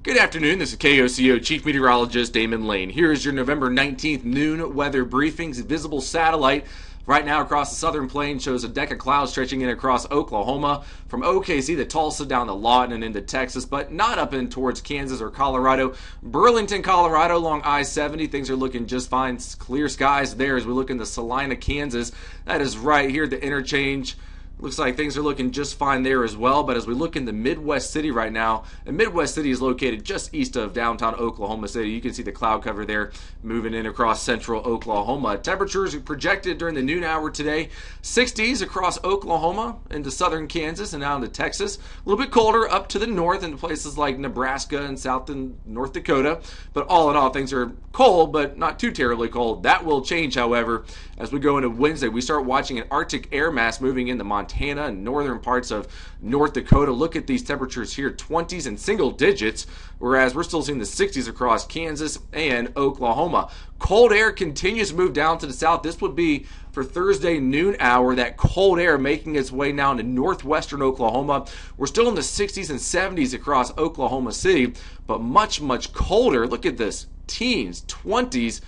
Good afternoon. This is KOCO Chief Meteorologist Damon Lane. Here is your November 19th noon weather briefings. Visible satellite right now across the southern plain shows a deck of clouds stretching in across Oklahoma from OKC to Tulsa down to Lawton and into Texas, but not up in towards Kansas or Colorado. Burlington, Colorado along I-70, things are looking just fine. Clear skies there as we look into Salina, Kansas. That is right here at the interchange. Looks like things are looking just fine there as well, but as we look into Midwest City right now, and Midwest City is located just east of downtown Oklahoma City. You can see the cloud cover there moving in across central Oklahoma. Temperatures projected during the noon hour today, 60s across Oklahoma into southern Kansas and down to Texas. A little bit colder up to the north in places like Nebraska and South and North Dakota, but all in all, things are cold, but not too terribly cold. That will change, however, as we go into Wednesday. We start watching an Arctic air mass moving into Montana and northern parts of North Dakota. Look at these temperatures here, 20s and single digits, whereas we're still seeing the 60s across Kansas and Oklahoma. Cold air continues to move down to the south. This would be for Thursday noon hour, that cold air making its way down to northwestern Oklahoma. We're still in the 60s and 70s across Oklahoma City, but much, much colder. Look at this, teens, 20s,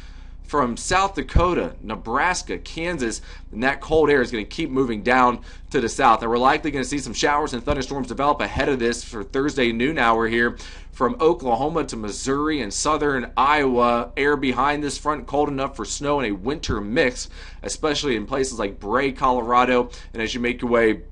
from South Dakota, Nebraska, Kansas, and that cold air is going to keep moving down to the south. And we're likely going to see some showers and thunderstorms develop ahead of this for Thursday noon hour here from Oklahoma to Missouri and southern Iowa. Air behind this front cold enough for snow and a winter mix, especially in places like Bray, Colorado, and as you make your way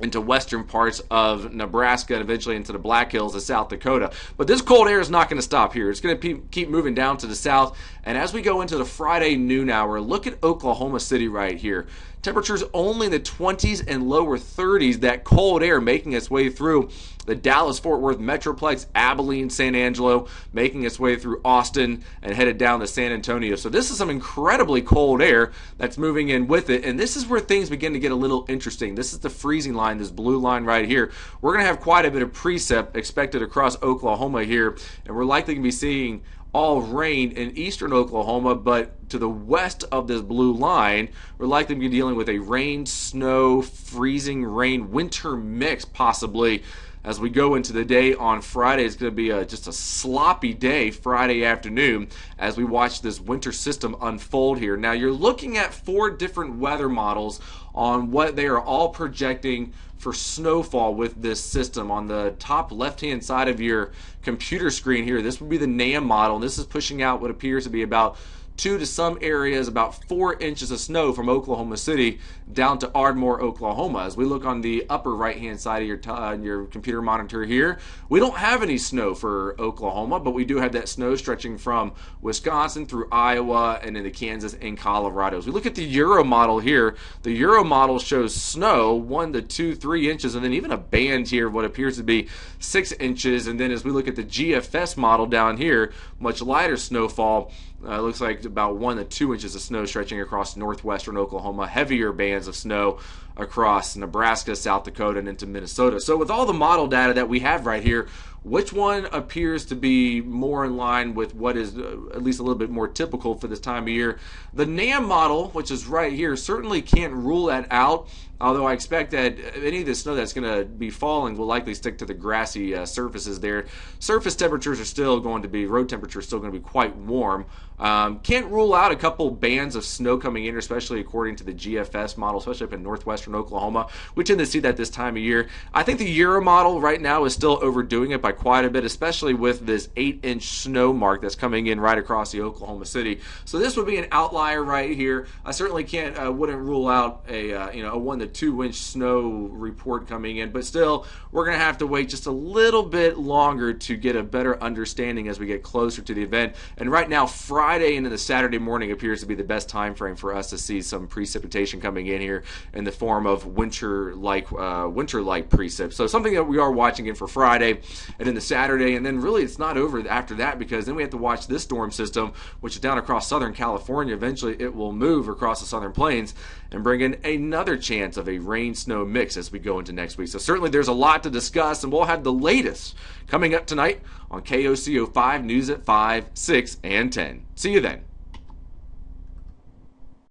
into western parts of Nebraska and eventually into the Black Hills of South Dakota. But this cold air is not going to stop here. It's going to keep moving down to the south. And as we go into the Friday noon hour, look at Oklahoma City right here. Temperatures only in the 20s and lower 30s. That cold air making its way through the Dallas-Fort Worth Metroplex, Abilene, San Angelo, making its way through Austin and headed down to San Antonio. So this is some incredibly cold air that's moving in with it. And this is where things begin to get a little interesting. This is the freezing line, this blue line right here. We're going to have quite a bit of precip expected across Oklahoma here. And we're likely going to be seeing all rain in eastern Oklahoma, but to the west of this blue line, we're likely to be dealing with a rain, snow, freezing rain, winter mix possibly as we go into the day on Friday. It's going to be just a sloppy day Friday afternoon as we watch this winter system unfold here. Now, you're looking at 4 different weather models on what they are all projecting for snowfall with this system. On the top left-hand side of your computer screen here, this would be the NAM model, and this is pushing out what appears to be about 2 to some areas about 4 inches of snow from Oklahoma City down to Ardmore, Oklahoma. As we look on the upper right-hand side of your computer monitor here, we don't have any snow for Oklahoma, but we do have that snow stretching from Wisconsin through Iowa and into Kansas and Colorado. As we look at the Euro model here, the Euro model shows snow 1 to 2, 3 inches, and then even a band here of what appears to be 6 inches. And then as we look at the GFS model down here, much lighter snowfall. Looks like about 1 to 2 inches of snow stretching across northwestern Oklahoma, heavier bands of snow across Nebraska, South Dakota, and into Minnesota. So with all the model data that we have right here, which one appears to be more in line with what is at least a little bit more typical for this time of year? The NAM model, which is right here, certainly can't rule that out, although I expect that any of the snow that's going to be falling will likely stick to the grassy surfaces there. Surface temperatures are still going to be, road temperatures are still going to be quite warm. Can't rule out a couple bands of snow coming in, especially according to the GFS model, especially up in northwestern Oklahoma. We tend to see that this time of year. I think the Euro model right now is still overdoing it by quite a bit, especially with this 8-inch snow mark that's coming in right across the Oklahoma City. So this would be an outlier right here. I certainly wouldn't rule out a 1 to 2 inch snow report coming in, but still we're going to have to wait just a little bit longer to get a better understanding as we get closer to the event. And right now, Friday into the Saturday morning appears to be the best time frame for us to see some precipitation coming in here in the form of winter-like precip. So something that we are watching in for Friday and then the Saturday, and then really it's not over after that, because then we have to watch this storm system, which is down across Southern California. Eventually it will move across the Southern Plains and bring in another chance of a rain-snow mix as we go into next week. So certainly there's a lot to discuss, and we'll have the latest coming up tonight on KOCO 5 News at 5, 6, and 10. See you then.